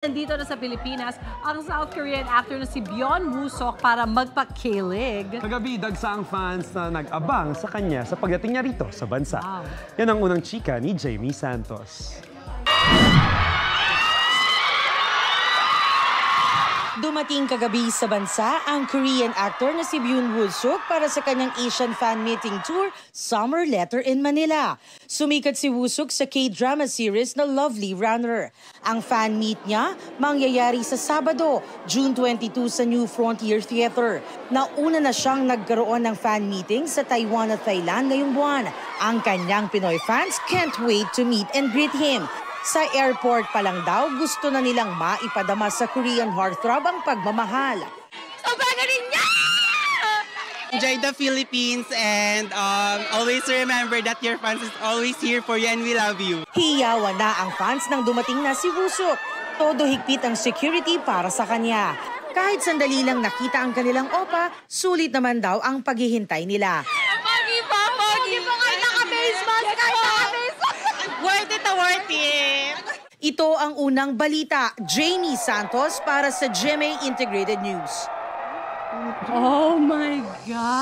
Nandito na sa Pilipinas ang South Korean actor na si Byun Woo-seok para magpakilig. Kagabi, dagsa ang fans na nag-abang sa kanya sa pagdating niya rito sa bansa. Wow. Yan ang unang chika ni Jamie Santos. Dumating kagabi sa bansa ang Korean actor na si Byun Woo-seok para sa kanyang Asian fan meeting tour, Summer Letter in Manila. Sumikat si Woo-seok sa K-drama series na Lovely Runner. Ang fan meet niya mangyayari sa Sabado, June 22 sa New Frontier Theater. Nauna na siyang nagkaroon ng fan meeting sa Taiwan at Thailand ngayong buwan. Ang kanyang Pinoy fans can't wait to meet and greet him. Sa airport pa lang daw, gusto na nilang maipadama sa Korean heartthrob ang pagmamahal. Sobrang galing niya! Enjoy the Philippines and always remember that your fans is always here for you and we love you. Hiyawan na ang fans nang dumating na si Woo-seok. Todo higpit ang security para sa kanya. Kahit sandali lang nakita ang kanilang opa, sulit naman daw ang paghihintay nila. Pogi pa kahit naka-face mask, kahit naka-face mask. Worth it. Ito ang unang balita. Jamie Santos para sa GMA Integrated News. Oh my God!